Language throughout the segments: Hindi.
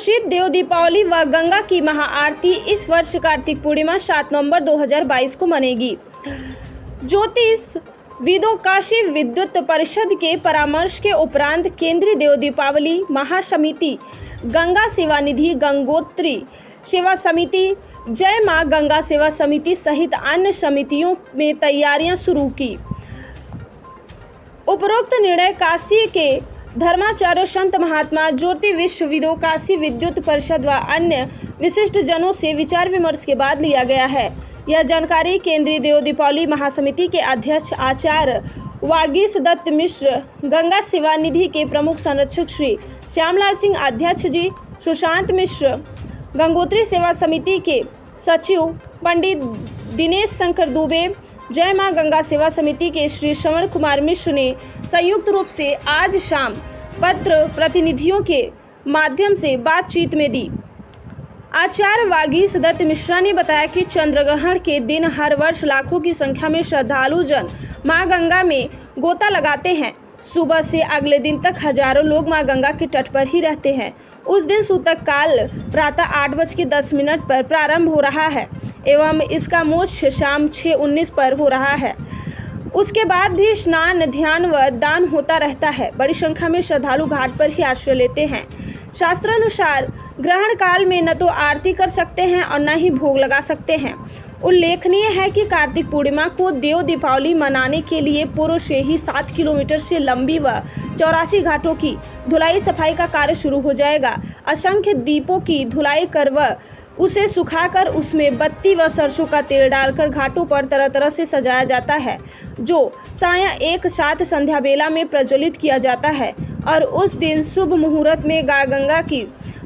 प्रसिद्ध देव दीपावली व गंगा की महाआरती इस वर्ष कार्तिक पूर्णिमा 7 नवंबर 2022 को मनेगी। ज्योतिष विदों काशी विद्युत परिषद के परामर्श के उपरांत केंद्रीय देव दीपावली महासमिति, गंगा सेवा निधि, गंगोत्री सेवा समिति, जय मां गंगा सेवा समिति सहित अन्य समितियों में तैयारियां शुरू की। उपरोक्त निर्णय काशी के धर्माचार्य संत महात्मा ज्योति विश्वविदों काशी विद्युत परिषद व अन्य विशिष्ट जनों से विचार विमर्श के बाद लिया गया है। यह जानकारी केंद्रीय देव दीपावली महासमिति के अध्यक्ष आचार्य वागीश दत्त मिश्र, गंगा सेवा निधि के प्रमुख संरक्षक श्री श्यामलाल सिंह अध्यक्ष जी, सुशांत मिश्र, गंगोत्री सेवा समिति के सचिव पंडित दिनेश शंकर दुबे, जय मां गंगा सेवा समिति के श्री श्रवण कुमार मिश्र ने संयुक्त रूप से आज शाम पत्र प्रतिनिधियों के माध्यम से बातचीत में दी। आचार्य वागीश दत्त मिश्रा ने बताया कि चंद्रग्रहण के दिन हर वर्ष लाखों की संख्या में श्रद्धालु जन मां गंगा में गोता लगाते हैं। सुबह से अगले दिन तक हजारों लोग मां गंगा के तट पर ही रहते हैं। उस दिन सूतक काल प्रातः 8:10 पर प्रारंभ हो रहा है एवं इसका मोक्ष शाम 6:19 पर हो रहा है। उसके बाद भी स्नान, ध्यान व दान होता रहता है। बड़ी संख्या में श्रद्धालु घाट पर ही आश्रय लेते हैं। शास्त्रानुसार ग्रहण काल में न तो आरती कर सकते हैं और न ही भोग लगा सकते हैं। उल्लेखनीय है कि कार्तिक पूर्णिमा को देव दीपावली मनाने के लिए पूर्व से ही 7 किलोमीटर से लंबी व 84 घाटों की धुलाई सफाई का कार्य शुरू हो जाएगा। असंख्य दीपों की धुलाई कर व उसे सुखाकर उसमें बत्ती व सरसों का तेल डालकर घाटों पर तरह तरह से सजाया जाता है, जो साया एक साथ संध्या बेला में प्रज्वलित किया जाता है और उस दिन शुभ मुहूर्त में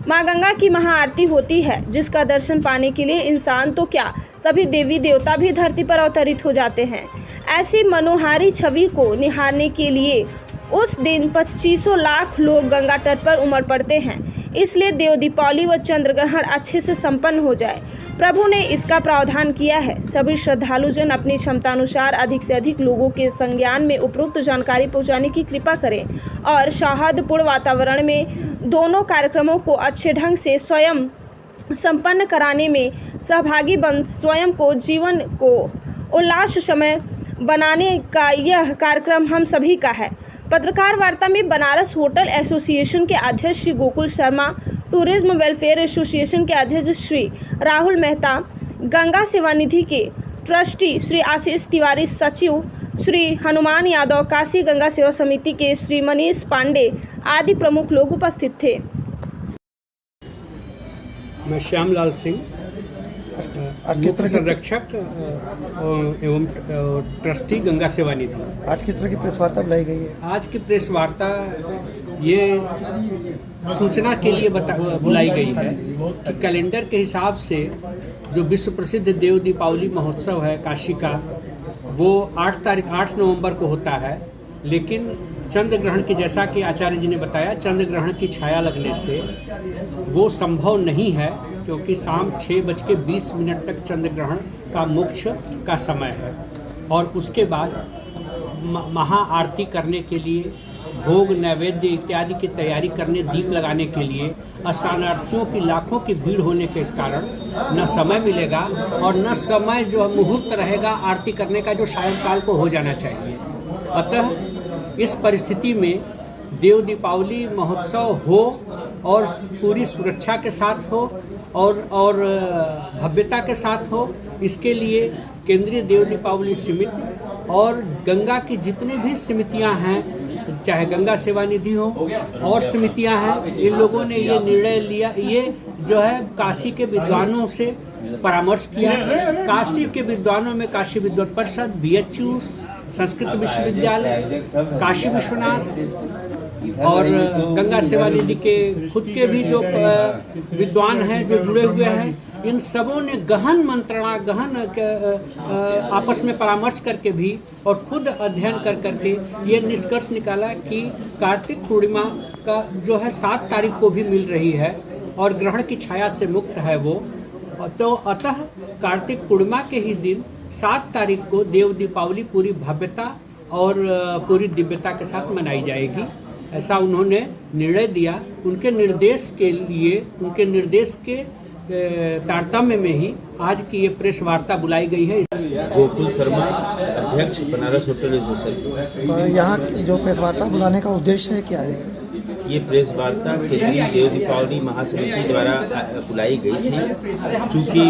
मां गंगा की महाआरती होती है, जिसका दर्शन पाने के लिए इंसान तो क्या सभी देवी देवता भी धरती पर अवतरित हो जाते हैं। ऐसी मनोहारी छवि को निहारने के लिए उस दिन 25 लाख लोग गंगा तट पर उमड़ पड़ते हैं। इसलिए देव दीपावली व चंद्रग्रहण अच्छे से संपन्न हो जाए, प्रभु ने इसका प्रावधान किया है। सभी श्रद्धालुजन अपनी क्षमतानुसार अधिक से अधिक लोगों के संज्ञान में उपरोक्त जानकारी पहुंचाने की कृपा करें और सौहार्दपूर्ण वातावरण में दोनों कार्यक्रमों को अच्छे ढंग से स्वयं संपन्न कराने में सहभागी बन स्वयं को जीवन को उल्लास समय बनाने का यह कार्यक्रम हम सभी का है। पत्रकार वार्ता में बनारस होटल एसोसिएशन के अध्यक्ष Shri Gokul Sharma, tourism welfare association के अध्यक्ष श्री राहुल मेहता, गंगा सेवा निधि के ट्रस्टी श्री आशीष तिवारी, सचिव श्री हनुमान यादव, काशी गंगा सेवा समिति के श्री मनीष पांडे आदि प्रमुख लोग उपस्थित थे। मैं श्यामलाल सिंह, मुख्य संरक्षक एवं ट्रस्टी गंगा सेवा निधि। आज किस तरह की प्रेस वार्ता बुलाई गई है? आज की प्रेस वार्ता ये सूचना के लिए बुलाई गई है कि कैलेंडर के हिसाब से जो विश्व प्रसिद्ध देव दीपावली महोत्सव है काशी का, वो 8 नवंबर को होता है। लेकिन चंद्र ग्रहण की, जैसा कि आचार्य जी ने बताया, चंद्र ग्रहण की छाया लगने से वो संभव नहीं है, क्योंकि शाम 6:20 तक चंद्र ग्रहण का मोक्ष का समय है और उसके बाद महाआरती करने के लिए, भोग नैवेद्य इत्यादि की तैयारी करने, दीप लगाने के लिए स्नानार्थियों की लाखों की भीड़ होने के कारण न समय मिलेगा और न समय जो मुहूर्त रहेगा आरती करने का, जो सायंकाल को हो जाना चाहिए। अतः इस परिस्थिति में देव दीपावली महोत्सव हो और पूरी सुरक्षा के साथ हो और भव्यता के साथ हो, इसके लिए केंद्रीय देव दीपावली समिति और गंगा की जितनी भी समितियां हैं, चाहे गंगा सेवा निधि हो और समितियां हैं, इन लोगों ने ये निर्णय लिया। ये जो है काशी के विद्वानों से परामर्श किया। काशी के विद्वानों में काशी विद्वत परिषद, BHU, संस्कृत विश्वविद्यालय, काशी विश्वनाथ और गंगा सेवा निधि के खुद के भी जो विद्वान हैं जो जुड़े हुए हैं, इन सबों ने गहन मंत्रणा, आपस में परामर्श करके भी और खुद अध्ययन करके ये निष्कर्ष निकाला कि कार्तिक पूर्णिमा का जो है 7 तारीख को भी मिल रही है और ग्रहण की छाया से मुक्त है वो। तो अतः कार्तिक पूर्णिमा के ही दिन 7 तारीख को देव दीपावली पूरी भव्यता और पूरी दिव्यता के साथ मनाई जाएगी। ऐसा उन्होंने निर्णय दिया। उनके निर्देश के लिए, उनके निर्देश के तारतम्य में ही आज की ये प्रेस वार्ता बुलाई गई है। गोकुल शर्मा, अध्यक्ष बनारस होटल एसोसिएशन। और यहाँ जो प्रेस वार्ता बुलाने का उद्देश्य है क्या है? ये प्रेस वार्ता केंद्रीय देव दीपावली महासमिति द्वारा बुलाई गई थी। चूँकि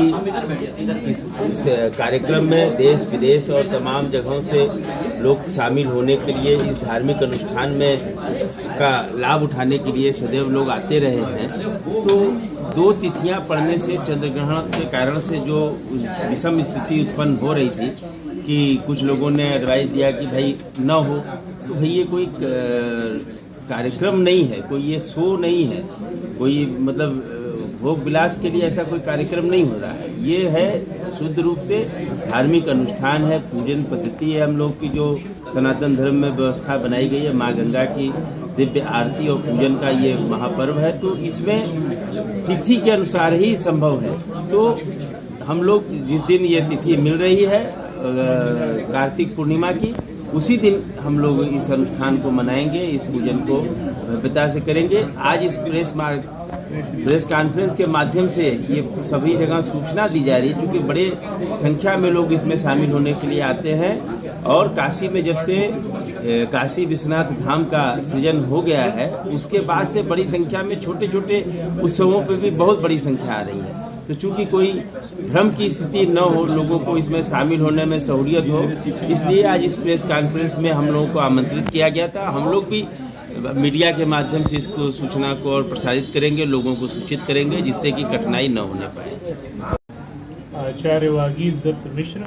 इस कार्यक्रम में देश विदेश और तमाम जगहों से लोग शामिल होने के लिए, इस धार्मिक अनुष्ठान में का लाभ उठाने के लिए सदैव लोग आते रहे हैं। तो 2 तिथियां पड़ने से, चंद्र ग्रहण के कारण से जो विषम स्थिति उत्पन्न हो रही थी कि कुछ लोगों ने एडवाइस दिया कि भाई न हो, तो भाई ये कोई कार्यक्रम नहीं है, कोई ये शो नहीं है, कोई मतलब भोग विलास के लिए ऐसा कोई कार्यक्रम नहीं हो रहा है। ये है शुद्ध रूप से धार्मिक अनुष्ठान है, पूजन पद्धति है हम लोग की, जो सनातन धर्म में व्यवस्था बनाई गई है। माँ गंगा की दिव्य आरती और पूजन का ये महापर्व है, तो इसमें तिथि के अनुसार ही संभव है। तो हम लोग जिस दिन ये तिथि मिल रही है कार्तिक पूर्णिमा की, उसी दिन हम लोग इस अनुष्ठान को मनाएंगे, इस पूजन को भव्यता से करेंगे। आज इस प्रेस कॉन्फ्रेंस के माध्यम से ये सभी जगह सूचना दी जा रही है, क्योंकि बड़े संख्या में लोग इसमें शामिल होने के लिए आते हैं। और काशी में जब से काशी विश्वनाथ धाम का सृजन हो गया है, उसके बाद से बड़ी संख्या में छोटे छोटे उत्सवों पे भी बहुत बड़ी संख्या आ रही है। तो चूँकि कोई भ्रम की स्थिति न हो, लोगों को इसमें शामिल होने में सहूलियत हो, इसलिए आज इस प्रेस कॉन्फ्रेंस में हम लोगों को आमंत्रित किया गया था। हम लोग भी मीडिया के माध्यम से इसको सूचना को और प्रसारित करेंगे, लोगों को सूचित करेंगे, जिससे कि कठिनाई न होने पाए। आचार्य वागीश दत्त मिश्र,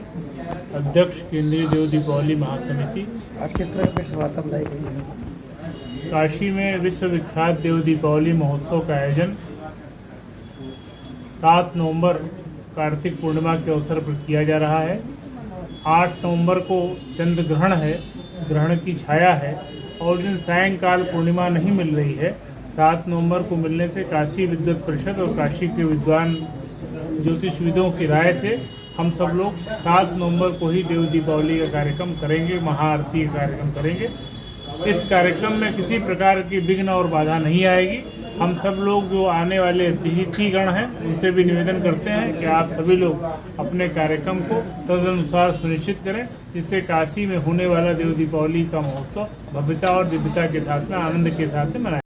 अध्यक्ष केंद्रीय देव दीपावली महासमिति। आज किस तरह की प्रेस वार्ता बुलाई गई है? काशी में विश्व विख्यात देव दीपावली महोत्सव का आयोजन 7 नवंबर कार्तिक पूर्णिमा के अवसर पर किया जा रहा है। 8 नवंबर को चंद्र ग्रहण है, ग्रहण की छाया है और उस दिन सायंकाल पूर्णिमा नहीं मिल रही है। 7 नवंबर को मिलने से काशी विद्वत परिषद और काशी के विद्वान ज्योतिषविदों की राय से हम सब लोग 7 नवंबर को ही देव दीपावली का कार्यक्रम करेंगे, महाआरती का कार्यक्रम करेंगे। इस कार्यक्रम में किसी प्रकार की विघ्न और बाधा नहीं आएगी। हम सब लोग जो आने वाले अतिथिगण हैं, उनसे भी निवेदन करते हैं कि आप सभी लोग अपने कार्यक्रम को तदनुसार सुनिश्चित करें, जिससे काशी में होने वाला देव दीपावली का महोत्सव भव्यता और दिव्यता के साथ में, आनंद के साथ में मनाएं।